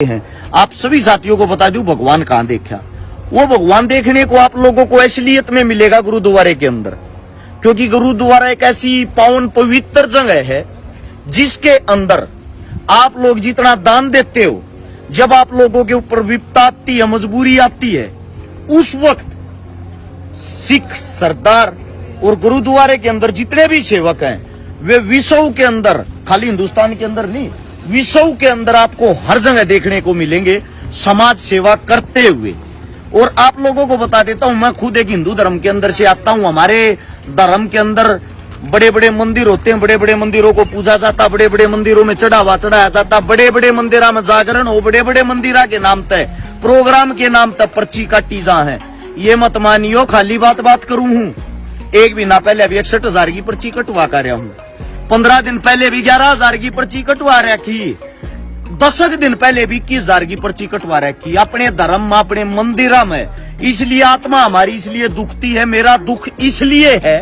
हैं। आप सभी साथियों को बता दूं, भगवान कहां देखा। वो भगवान देखने को आप लोगों को असलियत में मिलेगा गुरुद्वारे के अंदर, क्योंकि गुरुद्वारा एक ऐसी पावन पवित्र जगह है जिसके अंदर आप लोग जितना दान देते हो, जब आप लोगों के ऊपर विपदा आती है, मजबूरी आती है, उस वक्त सिख सरदार और गुरुद्वारे के अंदर जितने भी सेवक हैं वे विश्व के अंदर, खाली हिंदुस्तान के अंदर नहीं, विश्व के अंदर आपको हर जगह देखने को मिलेंगे समाज सेवा करते हुए। और आप लोगों को बता देता हूं, मैं खुद एक हिंदू धर्म के अंदर से आता हूं। हमारे धर्म के अंदर बड़े बड़े मंदिर होते हैं, बड़े बड़े मंदिरों को पूजा जाता, बड़े बड़े मंदिरों में चढ़ावा चढ़ाया जाता, बड़े बड़े मंदिरों में जागरण हो, बड़े बड़े मंदिरा के नाम तय प्रोग्राम के नाम तक पर्ची काटी जा है। ये मत मानियो खाली बात करूं हूं। एक महीना पहले अभी 61,000 की पर्ची कटवा कर रहा हूं, 15 दिन पहले भी 11,000 की पर्ची कटवा रखी, 10 दिन पहले भी 21,000 की पर्ची कटवा रखी। अपने धर्म में, अपने मंदिर में, इसलिए आत्मा हमारी इसलिए दुखती है। मेरा दुख इसलिए है,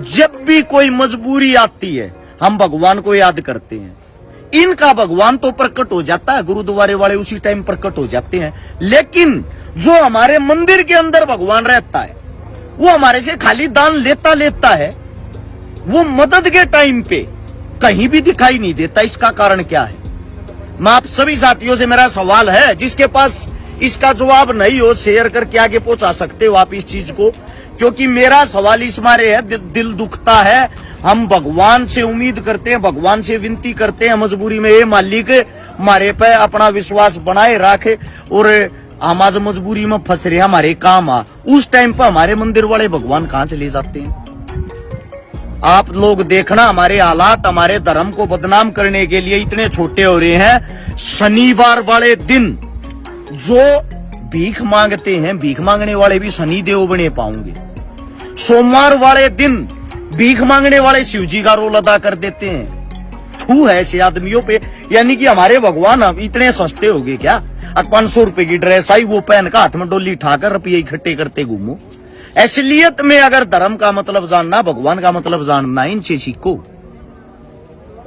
जब भी कोई मजबूरी आती है हम भगवान को याद करते हैं। इनका भगवान तो प्रकट हो जाता है, गुरुद्वारे वाले उसी टाइम प्रकट हो जाते हैं, लेकिन जो हमारे मंदिर के अंदर भगवान रहता है वो हमारे से खाली दान लेता है, वो मदद के टाइम पे कहीं भी दिखाई नहीं देता। इसका कारण क्या है? मैं आप सभी साथियों से मेरा सवाल है, जिसके पास इसका जवाब नहीं हो शेयर करके आगे पहुंचा सकते हो आप इस चीज को, क्योंकि मेरा सवाल इस मारे है, दिल दुखता है। हम भगवान से उम्मीद करते हैं, भगवान से विनती करते हैं मजबूरी में, ये मालिक हमारे पे अपना विश्वास बनाए रखे, और हम आज मजबूरी में फंस रहे, हमारे काम आ। उस टाइम पर हमारे मंदिर वाले भगवान कहां चले जाते हैं? आप लोग देखना, हमारे हालात हमारे धर्म को बदनाम करने के लिए इतने छोटे हो रहे हैं। शनिवार वाले दिन जो भीख मांगते हैं, भीख मांगने वाले भी शनि देव बने पाओगे। सोमवार वाले दिन भीख मांगने वाले शिव जी का रोल अदा कर देते हैं। थू है ऐसे आदमियों पे। यानी कि हमारे भगवान अब इतने सस्ते हो गए क्या? 500 रुपए की ड्रेस आई, वो पहन का हाथ में डोली ठाकर रुपये इकट्ठे करते घूमो। असलियत में अगर धर्म का मतलब जानना, भगवान का मतलब जानना, इनसे सीखो।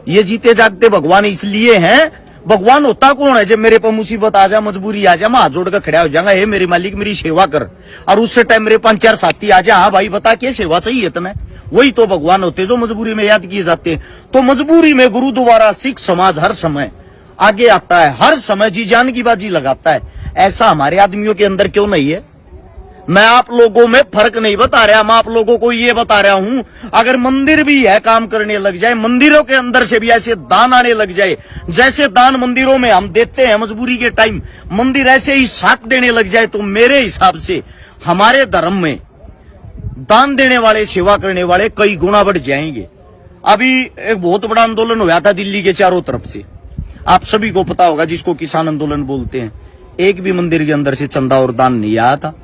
ये जीते जागते भगवान इसलिए हैं। भगवान होता कौन है? जब मेरे पर मुसीबत आ जाए, मजबूरी आ जाए, मैं हाथ जोड़ कर खड़ा हो जाऊंगा, हे मेरे मालिक मेरी सेवा कर। और उससे टाइम मेरे 5-4 साथी आ जाए, हाँ भाई बता क्या सेवा चाहिए इतना, वही तो भगवान होते जो मजबूरी में याद किए जाते हैं। तो मजबूरी में गुरुद्वारा सिख समाज हर समय आगे आता है, हर समय जी जान की बाजी लगाता है। ऐसा हमारे आदमियों के अंदर क्यों नहीं है? मैं आप लोगों में फर्क नहीं बता रहा, मैं आप लोगों को ये बता रहा हूं, अगर मंदिर भी है काम करने लग जाए, मंदिरों के अंदर से भी ऐसे दान आने लग जाए, जैसे दान मंदिरों में हम देते हैं मजबूरी के टाइम, मंदिर ऐसे ही साथ देने लग जाए, तो मेरे हिसाब से हमारे धर्म में दान देने वाले, सेवा करने वाले कई गुना बढ़ जाएंगे। अभी एक बहुत बड़ा आंदोलन हुआ था दिल्ली के चारों तरफ से, आप सभी को पता होगा, जिसको किसान आंदोलन बोलते हैं। एक भी मंदिर के अंदर से चंदा और दान नहीं आया था।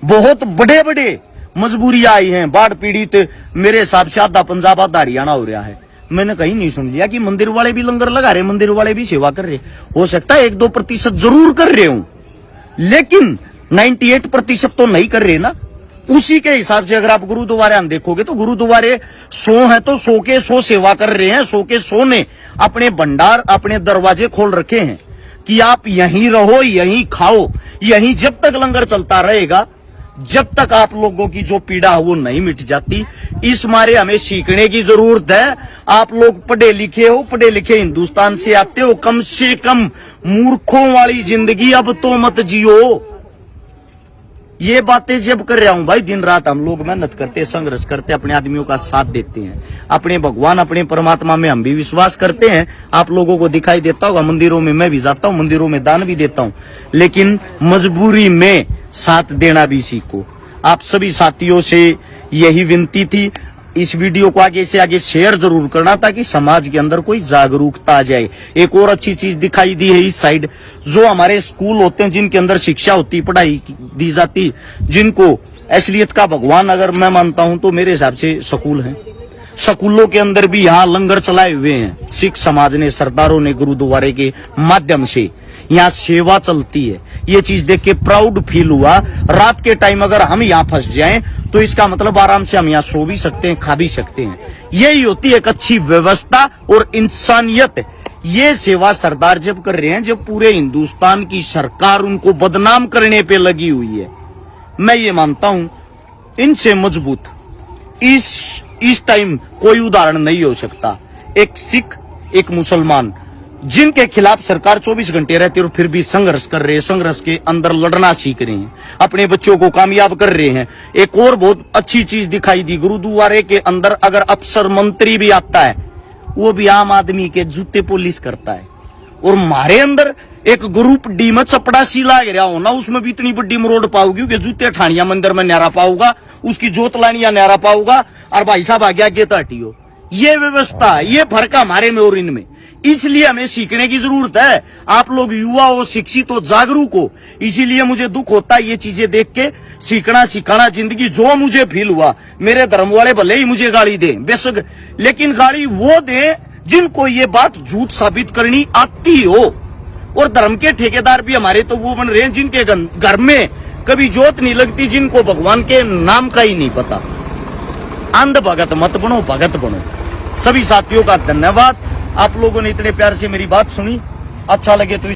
बहुत बड़े बड़े मजबूरियां आई हैं, बाढ़ पीड़ित, मेरे हिसाब से आधा पंजाब आधा हरियाणा हो रहा है। मैंने कहीं नहीं सुन लिया कि मंदिर वाले भी लंगर लगा रहे, मंदिर वाले भी सेवा कर रहे। हो सकता है 1-2% जरूर कर रहे हूं, लेकिन 98% तो नहीं कर रहे ना। उसी के हिसाब से अगर आप गुरुद्वारे हम देखोगे तो गुरुद्वारे 100 है तो 100 के 100 सेवा कर रहे हैं। 100 के 100 ने अपने भंडार, अपने दरवाजे खोल रखे हैं कि आप यहीं रहो, यहीं खाओ, यहीं जब तक लंगर चलता रहेगा, जब तक आप लोगों की जो पीड़ा है वो नहीं मिट जाती। इस मारे हमें सीखने की जरूरत है। आप लोग पढ़े लिखे हो, पढ़े लिखे हिंदुस्तान से आते हो, कम से कम मूर्खों वाली जिंदगी अब तो मत जियो। ये बातें जब कर रहा हूं भाई, दिन रात हम लोग मेहनत करते, संघर्ष करते, अपने आदमियों का साथ देते हैं, अपने भगवान, अपने परमात्मा में हम भी विश्वास करते हैं। आप लोगों को दिखाई देता होगा, मंदिरों में मैं भी जाता हूं, मंदिरों में दान भी देता हूं, लेकिन मजबूरी में साथ देना भी सीखो। आप सभी साथियों से यही विनती थी। इस वीडियो को आगे से आगे शेयर जरूर करना, ताकि समाज के अंदर कोई जागरूकता आ जाए। एक और अच्छी चीज दिखाई दी है इस साइड, जो हमारे स्कूल होते हैं, जिनके अंदर शिक्षा होती, पढ़ाई दी जाती, जिनको असलियत का भगवान अगर मैं मानता हूं तो मेरे हिसाब से स्कूल हैं। स्कूलों के अंदर भी यहाँ लंगर चलाए हुए हैं सिख समाज ने, सरदारों ने, गुरुद्वारे के माध्यम से यहाँ सेवा चलती है। ये चीज देख के प्राउड फील हुआ। रात के टाइम अगर हम यहाँ फंस जाएं तो इसका मतलब आराम से हम यहाँ सो भी सकते हैं, खा भी सकते हैं। यही होती है एक अच्छी व्यवस्था और इंसानियत। ये सेवा सरदार जब कर रहे हैं जब पूरे हिंदुस्तान की सरकार उनको बदनाम करने पे लगी हुई है। मैं ये मानता हूं इनसे मजबूत इस टाइम कोई उदाहरण नहीं हो सकता। एक सिख, एक मुसलमान जिनके खिलाफ सरकार 24 घंटे रहती है और फिर भी संघर्ष कर रहे हैं, संघर्ष के अंदर लड़ना सीख रहे हैं, अपने बच्चों को कामयाब कर रहे हैं। एक और बहुत अच्छी चीज दिखाई दी, गुरुद्वारे के अंदर अगर अफसर मंत्री भी आता है वो भी आम आदमी के जूते पुलिस करता है। और हमारे अंदर एक ग्रुप डी में चपड़ासी लाग रहा हो ना, उसमें भी इतनी बड़ी मरोड़ पाओगी कि जूते ठानिया मंदिर में न्यारा पाऊंगा, उसकी जोत लानिया न्यारा पाऊंगा, और भाई साहब आ गया गेता हटियो। ये व्यवस्था, ये फर्क हमारे में और इनमें, इसलिए हमें सीखने की जरूरत है। आप लोग युवा हो, शिक्षित हो, जागरूक हो, इसीलिए मुझे दुख होता है ये चीजें देख के। सीखना सिखाना जिंदगी जो मुझे फील हुआ, मेरे धर्म वाले भले ही मुझे गाली दें बेशक, लेकिन गाली वो दें जिनको ये बात झूठ साबित करनी आती हो। और धर्म के ठेकेदार भी हमारे तो वो बन रहे हैं जिनके घर में कभी जोत नहीं लगती, जिनको भगवान के नाम का ही नहीं पता। अंध भगत मत बनो, भगत बनो। सभी साथियों का धन्यवाद, आप लोगों ने इतने प्यार से मेरी बात सुनी। अच्छा लगे तो